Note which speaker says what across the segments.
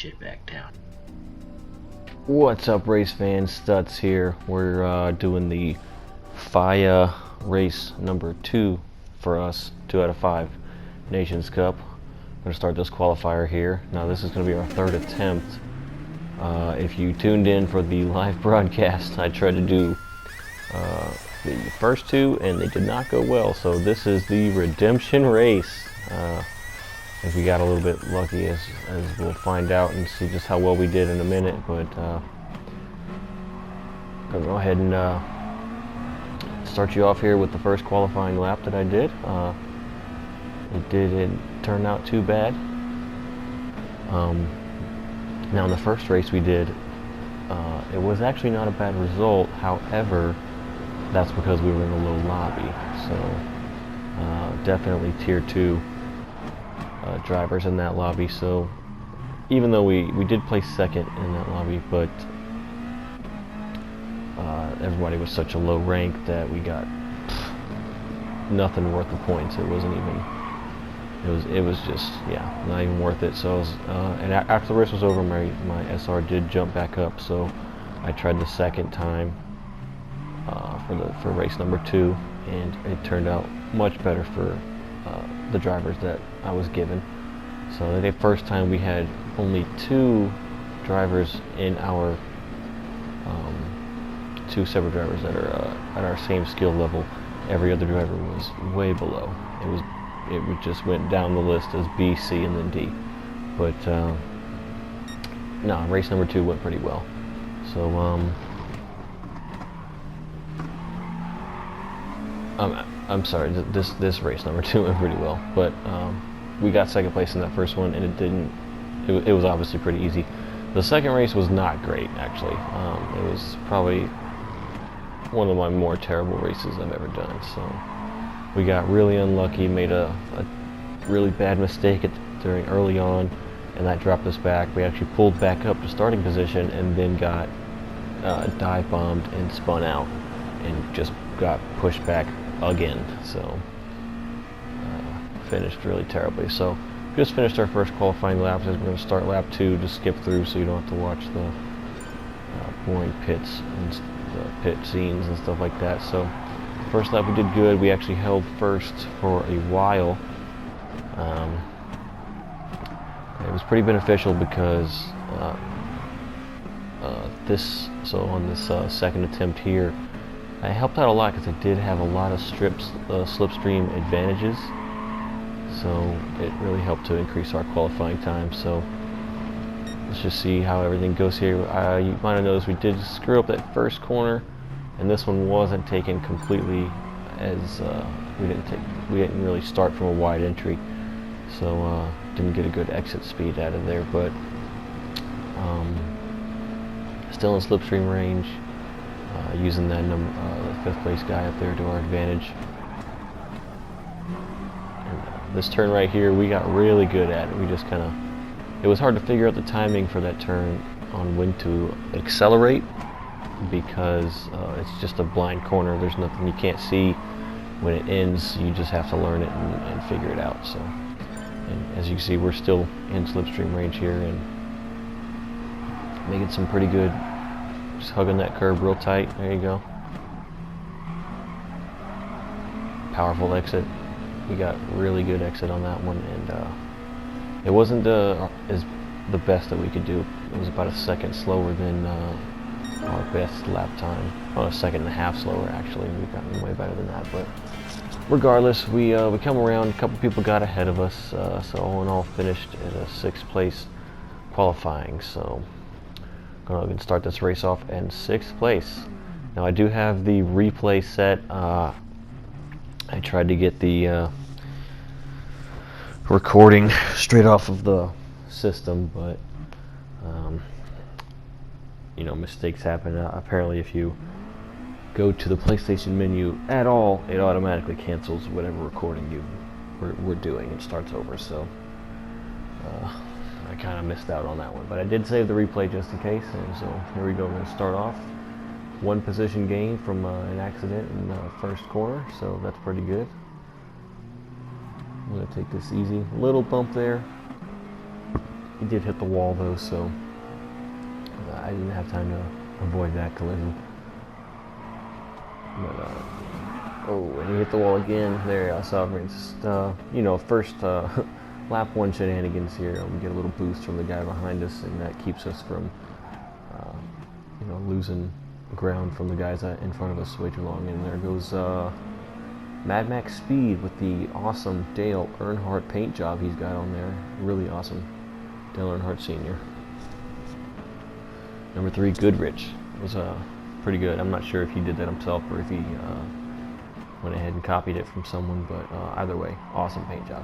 Speaker 1: shit back down.
Speaker 2: What's up, race fans? Stutz here. We're doing the FIA race number 2 for us, 2 out of 5 Nations Cup. I'm going to start this qualifier here. Now this is going to be our 3rd attempt. If you tuned in for the live broadcast, I tried to do the first 2 and they did not go well, so this is the redemption race. If we got a little bit lucky, as we'll find out and see just how well we did in a minute, but gonna go ahead and start you off here with the first qualifying lap that I did. It didn't turn out too bad. Now in the first race we did, it was actually not a bad result. However, that's because we were in a low lobby, so definitely tier 2 drivers in that lobby. So even though we did place 2nd in that lobby, but everybody was such a low rank that we got nothing worth the points. It wasn't even. It was just, yeah, not even worth it. So I was, and after the race was over, my SR did jump back up. So I tried the 2nd time for race number 2, and it turned out much better for the drivers that I was given. So the first time we had only 2 drivers in our 2 separate drivers that are at our same skill level. Every other driver was way below. It just went down the list as B, C, and then D. But no, race number 2 went pretty well. So I'm sorry, this race number 2 went pretty well, but we got 2nd place in that first one, and it was obviously pretty easy. The 2nd race was not great, actually. It was probably one of my more terrible races I've ever done. So we got really unlucky, made a really bad mistake during early on, and that dropped us back. We actually pulled back up to starting position and then got dive bombed and spun out and just got pushed back again. So finished really terribly. So just finished our first qualifying laps. We're going to start lap 2 to skip through, so you don't have to watch the boring pits and the pit scenes and stuff like that. So first lap we did good. We actually held first for a while. It was pretty beneficial because on this 2nd attempt here, I helped out a lot because I did have a lot of slipstream advantages. So it really helped to increase our qualifying time. So let's just see how everything goes here. You might have noticed we did screw up that first corner, and this one wasn't taken completely, as we didn't really start from a wide entry, so didn't get a good exit speed out of there. But still in slipstream range, using that the 5th place guy up there to our advantage. And this turn right here, we got really good at it. We just kind of, it was hard to figure out the timing for that turn on when to accelerate, because it's just a blind corner. There's nothing, you can't see when it ends. You just have to learn it and figure it out. So, and as you can see, we're still in slipstream range here and making some pretty good, just hugging that curb real tight. There you go. Powerful exit. We got really good exit on that one, and it wasn't the best that we could do. It was about a 2nd slower than our best lap time. Oh, a 2.5 slower actually. We've gotten way better than that, but regardless, we come around. A couple people got ahead of us, so all in all finished at a 6th place qualifying. So I'm gonna start this race off in 6th place. Now I do have the replay set. I tried to get the recording straight off of the system, but you know, mistakes happen. Apparently if you go to the PlayStation menu at all, it automatically cancels whatever recording we're doing and starts over. So I kind of missed out on that one, but I did save the replay just in case. And so here we go. We're going to start off 1 position gain from an accident in the first corner, so that's pretty good. I'm going to take this easy. Little bump there, he did hit the wall though, so I didn't have time to avoid that collision. But oh, and he hit the wall again. There, I saw him. Just first lap one shenanigans here. We get a little boost from the guy behind us, and that keeps us from losing ground from the guys in front of us way too long. And there goes Mad Max Speed with the awesome Dale Earnhardt paint job he's got on there. Really awesome. Dale Earnhardt Sr. Number 3, Goodrich, was pretty good. I'm not sure if he did that himself or if he went ahead and copied it from someone, but either way, awesome paint job.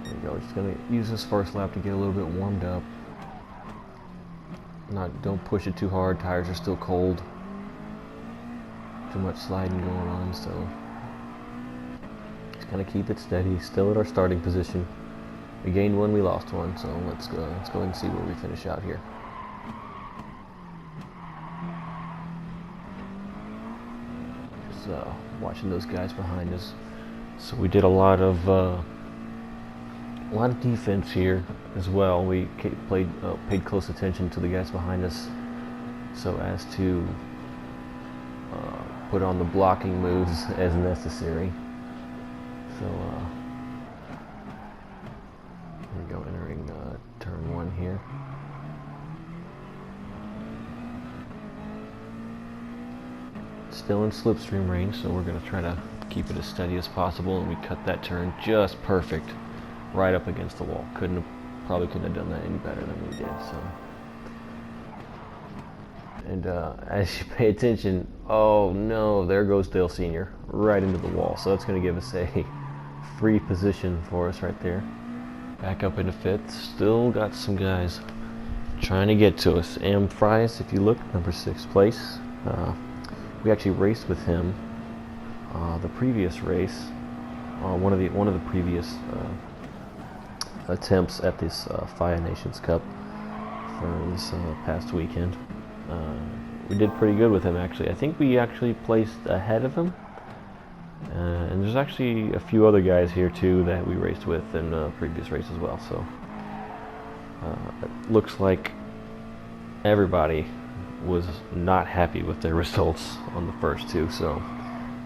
Speaker 2: There we go. Just gonna use this first lap to get a little bit warmed up. Don't push it too hard. Tires are still cold. Too much sliding going on, so just gonna keep it steady. Still at our starting position. We gained one, we lost one, so let's go ahead and see where we finish out here. Just watching those guys behind us. So we did a lot of defense here as well. We paid close attention to the guys behind us, so as to put on the blocking moves as necessary. So here we go, entering turn 1 here. Still in slipstream range, so we're going to try to keep it as steady as possible, and we cut that turn just perfect, right up against the wall. Probably couldn't have done that any better than we did. So, and as you pay attention, oh no, there goes Dale Sr. right into the wall. So that's going to give us a free position for us right there. Back up into 5th. Still got some guys trying to get to us. Am Fries, if you look, number 6th place. We actually raced with him the previous race, one of the previous attempts at this Fire Nations Cup for this past weekend. We did pretty good with him, actually. I think we actually placed ahead of him. And there's actually a few other guys here too that we raced with in the previous race as well. So it looks like everybody was not happy with their results on the first 2. So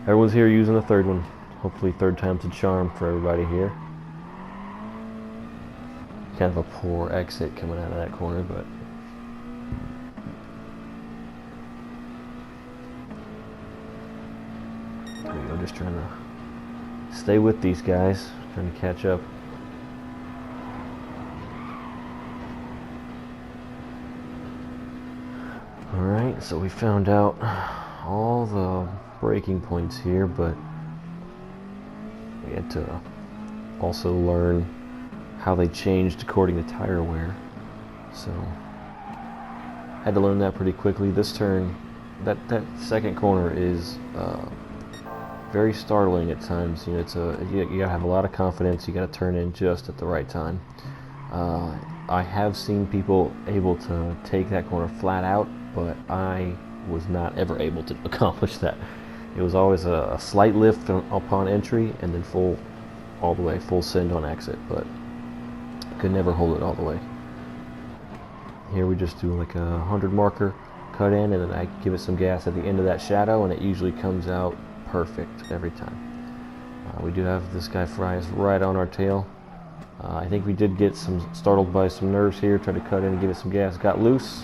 Speaker 2: everyone's here using the 3rd one. Hopefully 3rd time's a charm for everybody here. Kind of a poor exit coming out of that corner, but there we go. Just trying to stay with these guys, trying to catch up. Alright, so we found out all the braking points here, but we had to also learn how they changed according to tire wear. So had to learn that pretty quickly. This turn, that second corner is very startling at times. You know, you gotta have a lot of confidence. You gotta turn in just at the right time. I have seen people able to take that corner flat out, but I was not ever able to accomplish that. It was always a slight lift upon entry and then all the way, full send on exit, but could never hold it all the way. Here we just do like a 100 marker, cut in, and then I give it some gas at the end of that shadow, and it usually comes out perfect every time. We do have this guy Fries right on our tail. I think we did get startled by some nerves here, tried to cut in and give it some gas, got loose,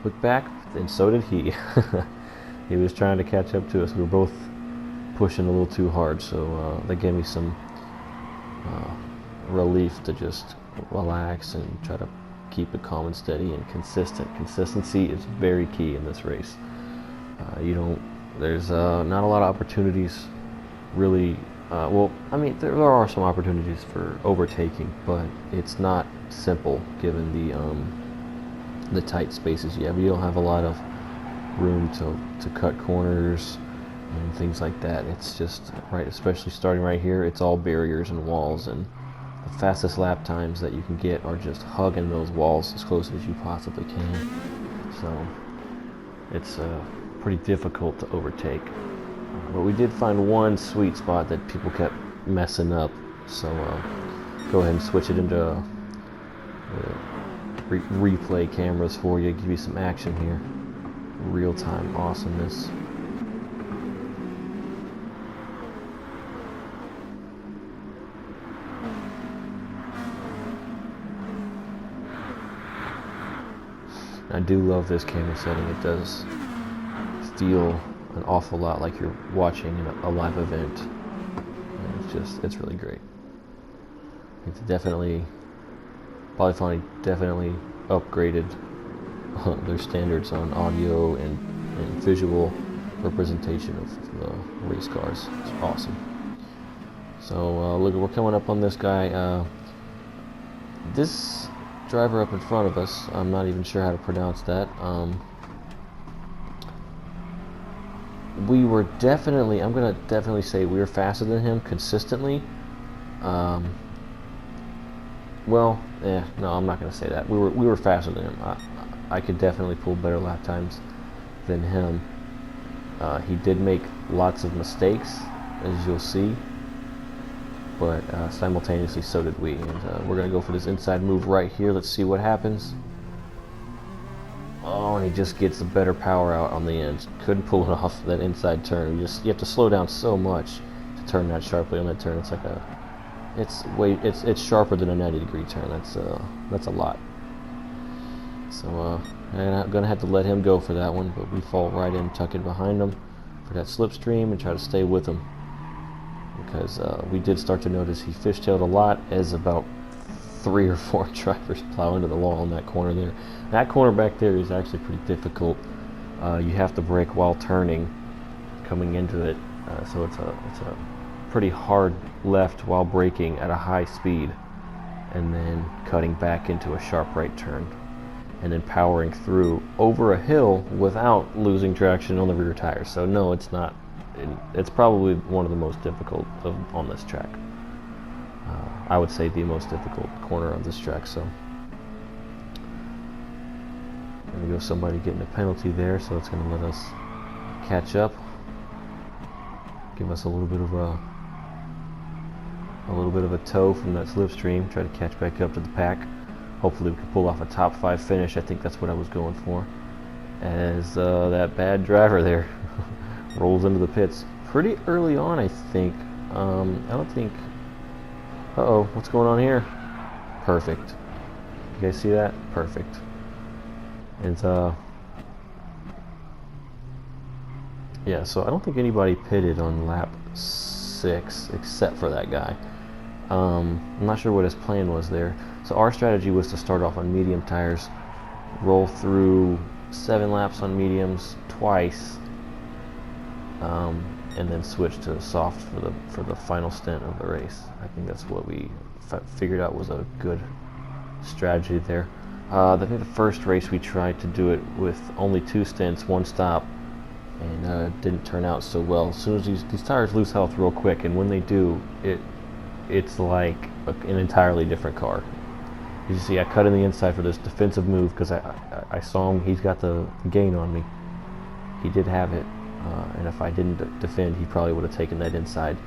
Speaker 2: looked back, and so did he. He was trying to catch up to us. We were both pushing a little too hard, so that gave me some relief to just relax and try to keep it calm and steady and consistent. Consistency is very key in this race. There's not a lot of opportunities really. Well, I mean, there are some opportunities for overtaking, but it's not simple given the tight spaces you have. You don't have a lot of room to cut corners and things like that. It's just right, especially starting right here, it's all barriers and walls, and the fastest lap times that you can get are just hugging those walls as close as you possibly can. So it's pretty difficult to overtake. But we did find one sweet spot that people kept messing up. So go ahead and switch it into replay cameras for you, give you some action here. Real-time awesomeness. I do love this camera setting. It does feel an awful lot like you're watching a live event. And it's really great. It's definitely, Polyphony definitely upgraded their standards on audio and visual representation of the race cars. It's awesome. So look, we're coming up on this guy. This driver up in front of us, I'm not even sure how to pronounce that. We were definitely, I'm gonna definitely say we were faster than him consistently. Well, no, I'm not gonna say that. We were faster than him. I could definitely pull better lap times than him. He did make lots of mistakes, as you'll see, but simultaneously so did we. And we're gonna go for this inside move right here. Let's see what happens. Oh, and he just gets the better power out on the end. Couldn't pull it off that inside turn. You have to slow down so much to turn that sharply on that turn. It's like it's sharper than a 90-degree turn. That's a lot. So I'm gonna have to let him go for that one, but we fall right in, tuck in behind him for that slipstream and try to stay with him, because we did start to notice he fishtailed a lot as about 3 or 4 drivers plow into the wall in that corner there. That corner back there is actually pretty difficult. You have to brake while turning, coming into it, so it's a pretty hard left while braking at a high speed, and then cutting back into a sharp right turn, and then powering through over a hill without losing traction on the rear tires. So no, it's not. It's probably one of the most difficult on this track. I would say the most difficult corner of this track. So there we go, somebody getting a penalty there, so it's going to let us catch up, give us a little bit of a tow from that slipstream, try to catch back up to the pack. Hopefully we can pull off a top 5 finish. I think that's what I was going for, as that bad driver there rolls into the pits pretty early on, I think. I don't think... Uh-oh, what's going on here? Perfect. You guys see that? Perfect. And yeah, so I don't think anybody pitted on lap 6 except for that guy. I'm not sure what his plan was there. So our strategy was to start off on medium tires, roll through 7 laps on mediums twice, and then switch to soft for the final stint of the race. I think that's what we figured out was a good strategy there. I think the first race we tried to do it with only 2 stints, 1 stop, and it didn't turn out so well. As soon as these tires lose health real quick, and when they do, it's like an entirely different car. You see, I cut in the inside for this defensive move because I saw him. He's got the gain on me. He did have it, and if I didn't defend, he probably would have taken that inside.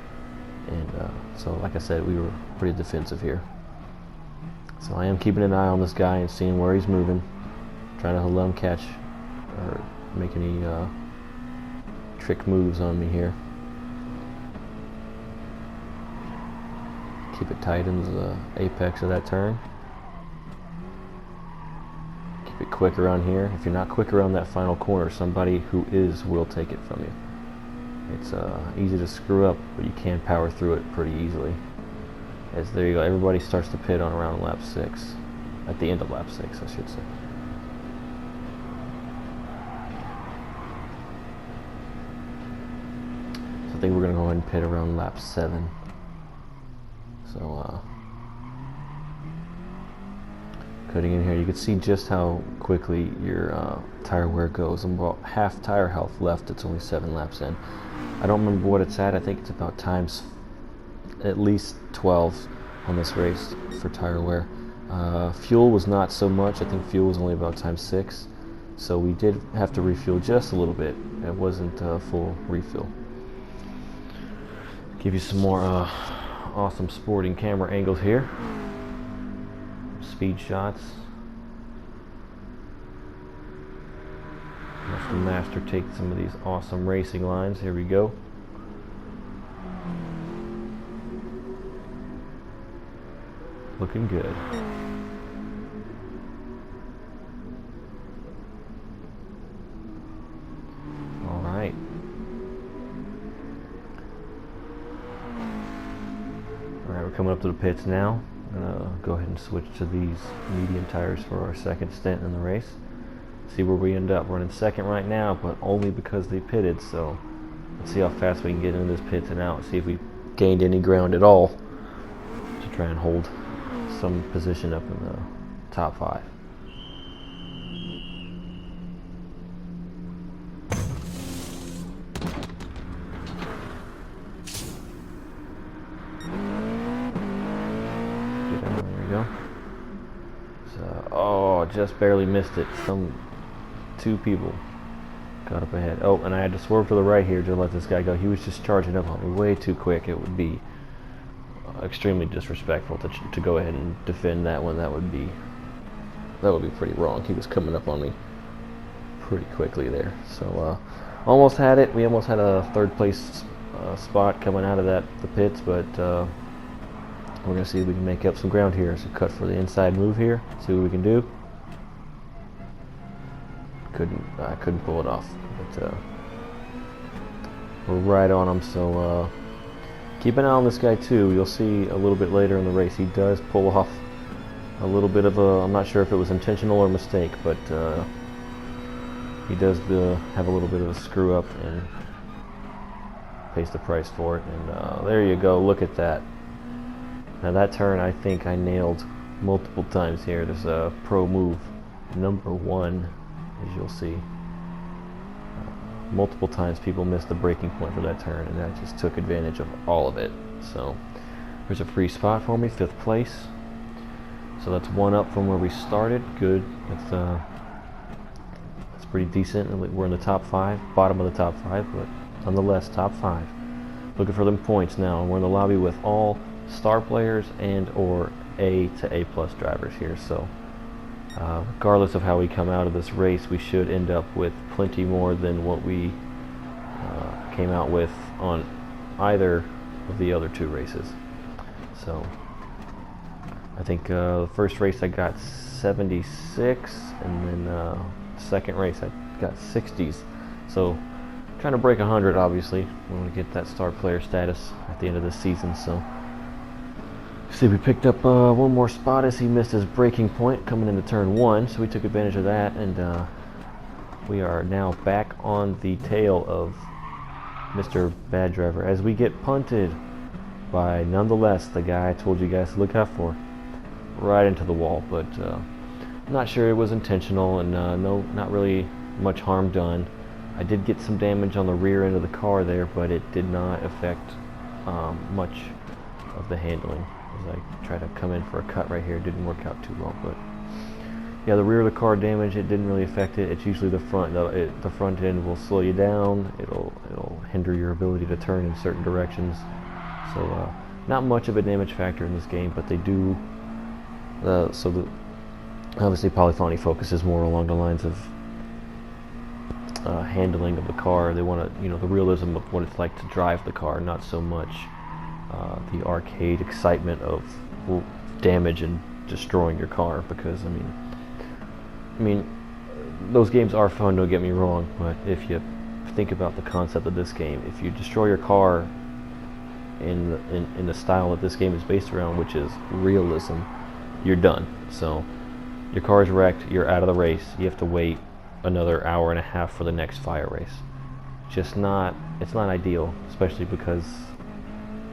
Speaker 2: And so, like I said, we were pretty defensive here. So I am keeping an eye on this guy and seeing where he's moving, trying to let him catch or make any trick moves on me here. Keep it tight into the apex of that turn. Keep it quick around here. If you're not quick around that final corner, somebody who is will take it from you. It's easy to screw up, but you can power through it pretty easily. As there you go, everybody starts to pit on around lap 6. At the end of lap 6, I should say. So I think we're going to go ahead and pit around lap 7. So, cutting in here, you can see just how quickly your tire wear goes. I'm about half tire health left. It's only 7 laps in. I don't remember what it's at. I think it's about times at least 12 on this race for tire wear. Fuel was not so much. I think fuel was only about times 6. So we did have to refuel just a little bit. It wasn't a full refill. Give you some more awesome sporting camera angles here. Speed shots. Watch the master take some of these awesome racing lines. Here we go. Looking good. Alright. Alright, we're coming up to the pits now. I'm gonna go ahead and switch to these medium tires for our second stint in the race. See where we end up. We're running second right now, but only because they pitted, so let's see how fast we can get into this pits and out. See if we gained any ground at all to try and hold some position up in the top 5. There we go. So, oh, just barely missed it. Two people got up ahead. Oh, and I had to swerve to the right here to let this guy go. He was just charging up on me way too quick. It would be extremely disrespectful to go ahead and defend that one. That would be pretty wrong. He was coming up on me pretty quickly there. So almost had it. We almost had a third place spot coming out of the pits, but we're gonna see if we can make up some ground here. So cut for the inside move here. See what we can do. I couldn't pull it off, but we're right on him. So keep an eye on this guy too. You'll see a little bit later in the race he does pull off a little bit of a, I'm not sure if it was intentional or mistake, but he does have a little bit of a screw up and pays the price for it. And there you go. Look at that. Now that turn I think I nailed multiple times here. There's a pro move number 1. As you'll see, multiple times people missed the braking point for that turn, and I just took advantage of all of it. So there's a free spot for me, 5th place. So that's 1 up from where we started. Good. That's pretty decent. We're in the top 5, bottom of the top 5, but nonetheless top 5. Looking for them points now. We're in the lobby with all star players and or A to A+ drivers here. So regardless of how we come out of this race, we should end up with plenty more than what we came out with on either of the other 2 races. So I think the first race I got 76, and then second race I got 60s. So trying to break 100, obviously. We want to get that star player status at the end of this season. So see, we picked up 1 more spot as he missed his braking point coming into turn 1, so we took advantage of that, and we are now back on the tail of Mr. Bad Driver as we get punted by, nonetheless, the guy I told you guys to look out for, right into the wall. But I'm not sure it was intentional, and no, not really much harm done. I did get some damage on the rear end of the car there, but it did not affect much of the handling. As I try to come in for a cut right here, it didn't work out too well, but yeah, the rear of the car damage, it didn't really affect it. It's usually the front. The front end will slow you down. It'll hinder your ability to turn in certain directions. So not much of a damage factor in this game, but they do. Obviously Polyphony focuses more along the lines of handling of the car. They want to, the realism of what it's like to drive the car, not so much the arcade excitement of damage and destroying your car. Because I mean, those games are fun, don't get me wrong, but if you think about the concept of this game, if you destroy your car in the style that this game is based around, which is realism, you're done. So your car is wrecked, you're out of the race, you have to wait another hour and a half for the next fire race. It's not ideal, especially because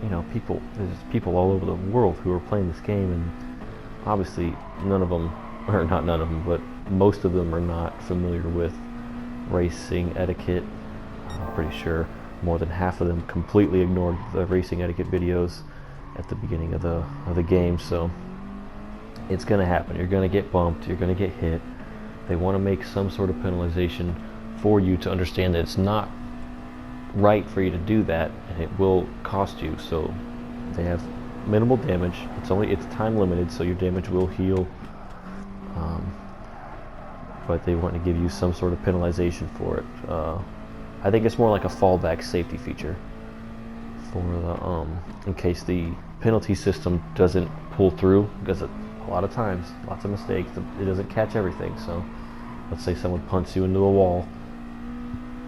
Speaker 2: there's people all over the world who are playing this game, and obviously but most of them are not familiar with racing etiquette. I'm pretty sure more than half of them completely ignored the racing etiquette videos at the beginning of the game. So it's going to happen. You're going to get bumped, you're going to get hit. They want to make some sort of penalization for you to understand that it's not right for you to do that, and it will cost you. So they have minimal damage. It's time limited, so your damage will heal. But they want to give you some sort of penalization for it. I think it's more like a fallback safety feature for the in case the penalty system doesn't pull through, because a lot of times, lots of mistakes, it doesn't catch everything. So let's say someone punts you into a wall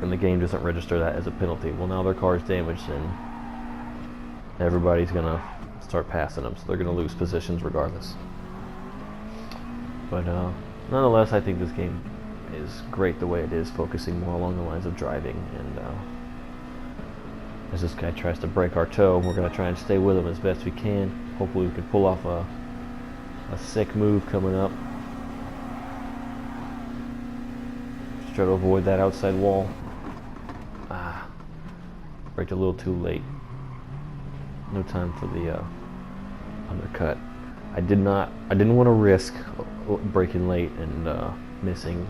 Speaker 2: and the game doesn't register that as a penalty. Well, now their car is damaged and everybody's gonna start passing them, so they're gonna lose positions regardless. But nonetheless, I think this game is great the way it is, focusing more along the lines of driving. And as this guy tries to break our toe, we're going to try and stay with him as best we can. Hopefully we can pull off a sick move coming up. Just try to avoid that outside wall. Braked a little too late. No time for the undercut. I didn't want to risk braking late and missing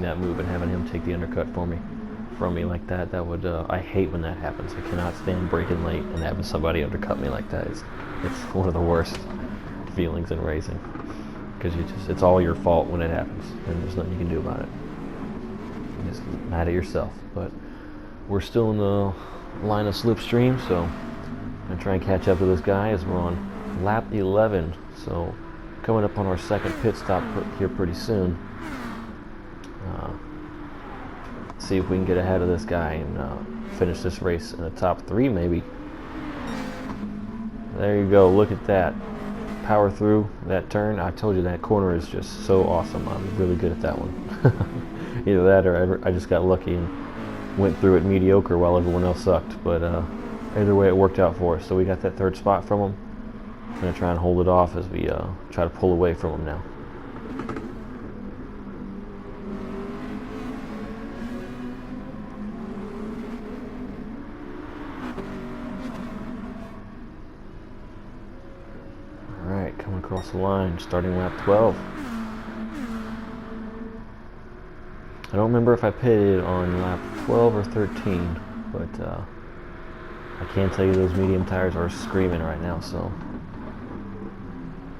Speaker 2: that move and having him take the undercut from me like that. That would I hate when that happens. I cannot stand braking late and having somebody undercut me like that. It's one of the worst feelings in racing, because it's all your fault when it happens and there's nothing you can do about it. You're just mad at yourself. But we're still in the line of slipstream, so I'm gonna try and catch up to this guy as we're on lap 11. So coming up on our second pit stop here pretty soon. See if we can get ahead of this guy and finish this race in the top 3 maybe. There you go, look at that. Power through that turn. I told you that corner is just so awesome. I'm really good at that one. Either that or I just got lucky and went through it mediocre while everyone else sucked. But either way, it worked out for us. So we got that 3rd spot from him. I'm going to try and hold it off as we try to pull away from him now. Alright, coming across the line, starting lap 12. I don't remember if I pitted on lap 12 or 13, but I can tell you those medium tires are screaming right now, so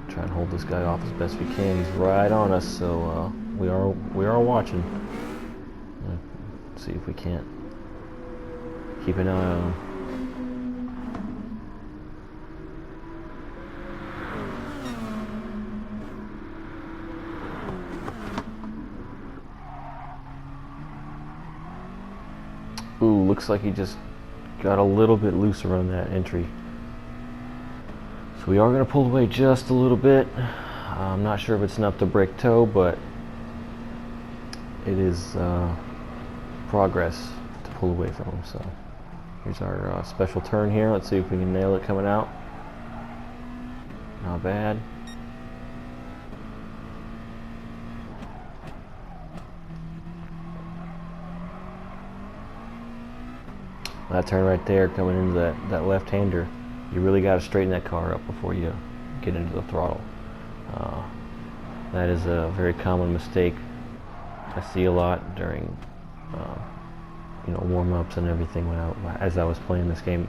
Speaker 2: try and hold this guy off as best we can. He's right on us, so we are watching. Let's see if we can't keep an eye on him. Ooh, looks like he just got a little bit looser on that entry. So we are going to pull away just a little bit. I'm not sure if it's enough to break toe, but it is progress to pull away from him. So here's our special turn here. Let's see if we can nail it coming out. Not bad. That turn right there coming into that left-hander, you really got to straighten that car up before you get into the throttle. That is a very common mistake I see a lot during warm-ups and everything as I was playing this game,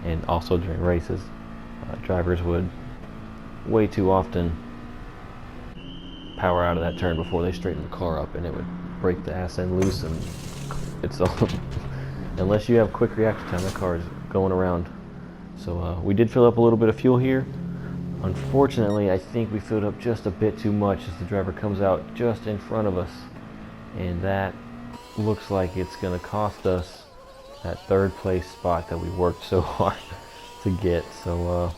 Speaker 2: and also during races. Drivers would way too often power out of that turn before they straighten the car up, and it would break the ass end loose, and it's all unless you have quick reaction time, that car is going around. So we did fill up a little bit of fuel here. Unfortunately, I think we filled up just a bit too much as the driver comes out just in front of us, and that looks like it's going to cost us that 3rd place spot that we worked so hard to get. So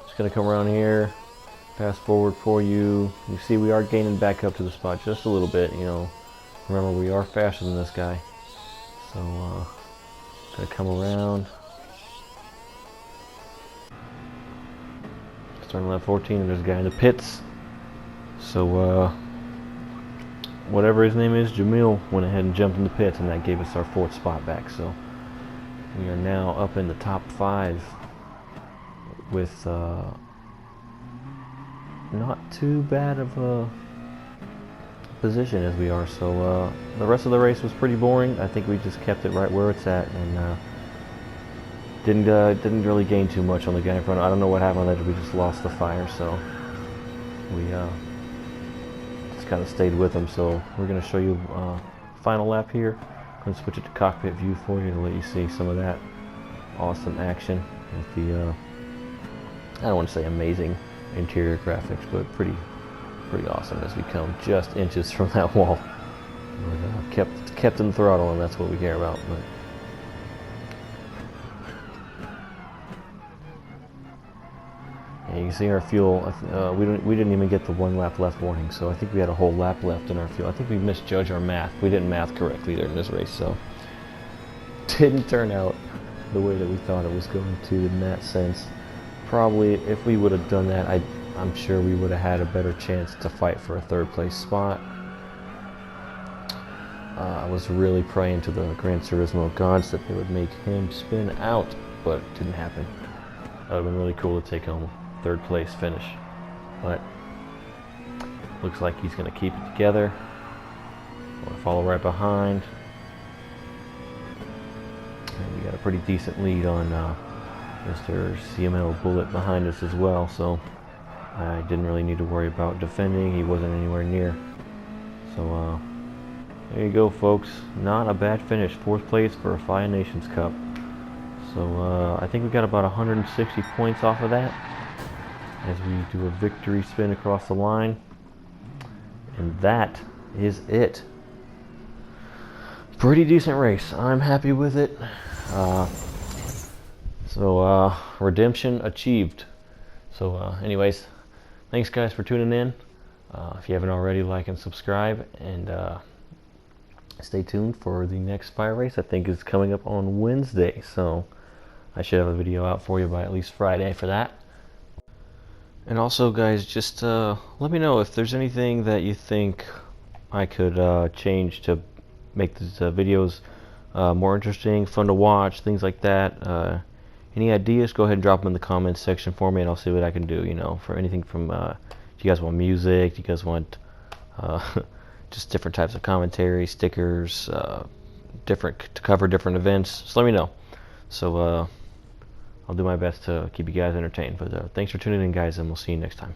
Speaker 2: just going to come around here, fast forward for you. You see we are gaining back up to the spot just a little bit. Remember, we are faster than this guy. So gonna come around. Starting lap 14, and there's a guy in the pits. So whatever his name is, Jamil, went ahead and jumped in the pits, and that gave us our 4th spot back. So we are now up in the top 5 with not too bad of a position as we are. So the rest of the race was pretty boring. I think we just kept it right where it's at, and Didn't really gain too much on the guy in front. I don't know what happened there. We just lost the fire, so we just kind of stayed with him. So we're going to show you final lap here. I'm going to switch it to cockpit view for you to let you see some of that awesome action with the I don't want to say amazing interior graphics, but pretty awesome as we come just inches from that wall. But, kept in the throttle, and that's what we care about. But yeah, you can see our fuel. We didn't even get the 1 lap left warning, so I think we had a whole lap left in our fuel. I think we misjudged our math. We didn't math correctly there in this race, so didn't turn out the way that we thought it was going to in that sense. Probably if we would have done that, I'm sure we would have had a better chance to fight for a 3rd place spot. I was really praying to the Gran Turismo gods that they would make him spin out, but it didn't happen. That would have been really cool to take home 3rd place finish, but looks like he's going to keep it together. I'll follow right behind. And we got a pretty decent lead on Mr. CML Bullet behind us as well, so I didn't really need to worry about defending. He wasn't anywhere near. So there you go, folks. Not a bad finish. 4th place for a Fire Nations Cup. So I think we got about 160 points off of that as we do a victory spin across the line. And that is it. Pretty decent race. I'm happy with it. So redemption achieved. So anyways, thanks guys for tuning in. If you haven't already, like and subscribe, and stay tuned for the next fire race. I think is coming up on Wednesday, so I should have a video out for you by at least Friday for that. And also guys, just let me know if there's anything that you think I could change to make these videos more interesting, fun to watch, things like that. Any ideas, go ahead and drop them in the comments section for me, and I'll see what I can do, you know, for anything from, do you guys want music, do you guys want just different types of commentary, stickers, to cover different events, just let me know. So I'll do my best to keep you guys entertained. But thanks for tuning in, guys, and we'll see you next time.